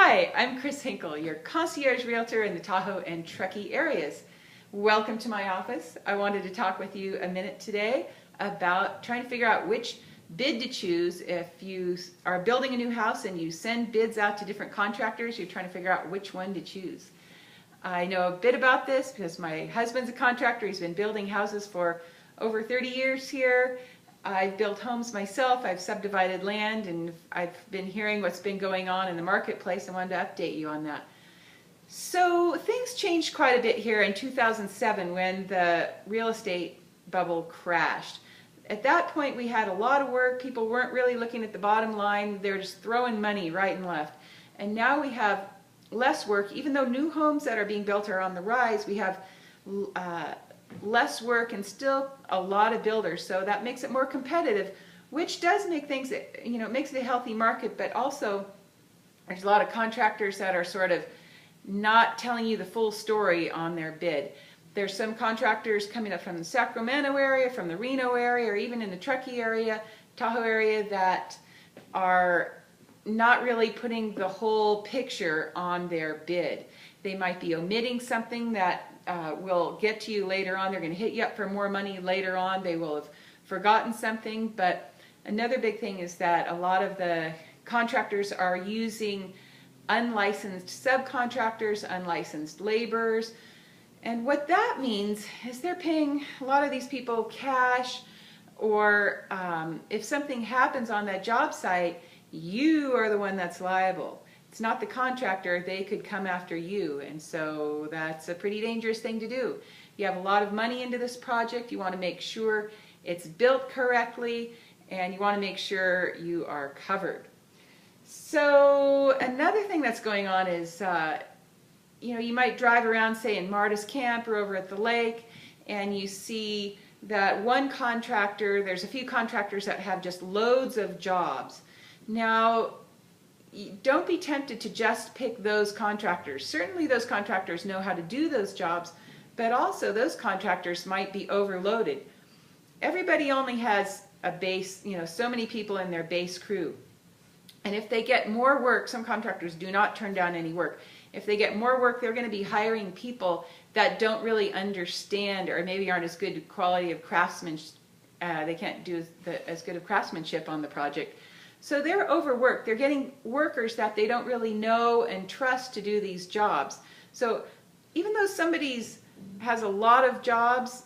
Hi, I'm Chris Hinkel, your concierge realtor in the Tahoe and Truckee areas. Welcome to my office. I wanted to talk with you a minute today about trying to figure out which bid to choose. If you are building a new house and you send bids out to different contractors, you're trying to figure out which one to choose. I know a bit about this because my husband's a contractor. He's been building houses for over 30 years here. I've built homes myself, I've subdivided land, and I've been hearing what's been going on in the marketplace. I wanted to update you on that. So things changed quite a bit here in 2007 when the real estate bubble crashed. At that point we had a lot of work, people weren't really looking at the bottom line, they were just throwing money right and left. And now we have less work, even though new homes that are being built are on the rise, we have less work and still a lot of builders, so that makes it more competitive, which does make things, it makes it a healthy market, but also there's a lot of contractors that are sort of not telling you the full story on their bid. There's some contractors coming up from the Sacramento area, from the Reno area, or even in the Truckee area, Tahoe area, that are not really putting the whole picture on their bid. They might be omitting something that will get to you later on. They're going to hit you up for more money later on. They will have forgotten something. But another big thing is that a lot of the contractors are using unlicensed subcontractors, unlicensed laborers. And what that means is they're paying a lot of these people cash, or if something happens on that job site, you are the one that's liable. It's not the contractor, they could come after you, and so that's a pretty dangerous thing to do. You have a lot of money into this project, you want to make sure it's built correctly, and you want to make sure you are covered. So another thing that's going on is, you might drive around, say in Marta's Camp or over at the lake, and you see that one contractor, there's a few contractors that have just loads of jobs. Now, don't be tempted to just pick those contractors. Certainly those contractors know how to do those jobs, but also those contractors might be overloaded. Everybody only has a base, so many people in their base crew. And if they get more work, some contractors do not turn down any work. If they get more work, they're going to be hiring people that don't really understand, or maybe aren't as good quality of craftsmanship. They can't do as good of craftsmanship on the project. So they're overworked. They're getting workers that they don't really know and trust to do these jobs. So even though somebody has a lot of jobs,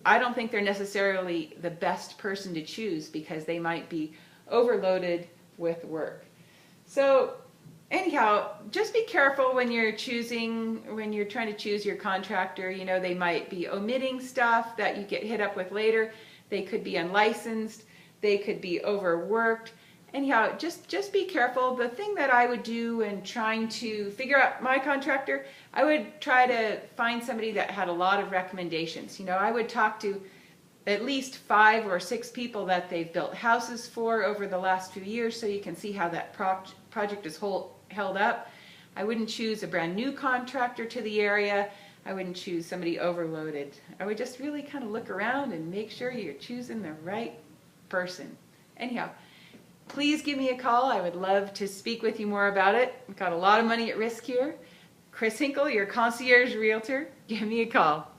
I don't think they're necessarily the best person to choose because they might be overloaded with work. So anyhow, just be careful when you're trying to choose your contractor. They might be omitting stuff that you get hit up with later. They could be unlicensed. They could be overworked. Anyhow, just be careful. The thing that I would do in trying to figure out my contractor, I would try to find somebody that had a lot of recommendations. I would talk to at least 5 or 6 people that they've built houses for over the last few years, so you can see how that project is held up. I wouldn't choose a brand new contractor to the area. I wouldn't choose somebody overloaded. I would just really kind of look around and make sure you're choosing the right person. Anyhow, please give me a call. I would love to speak with you more about it. We've got a lot of money at risk here. Chris Hinkel, your concierge realtor. Give me a call.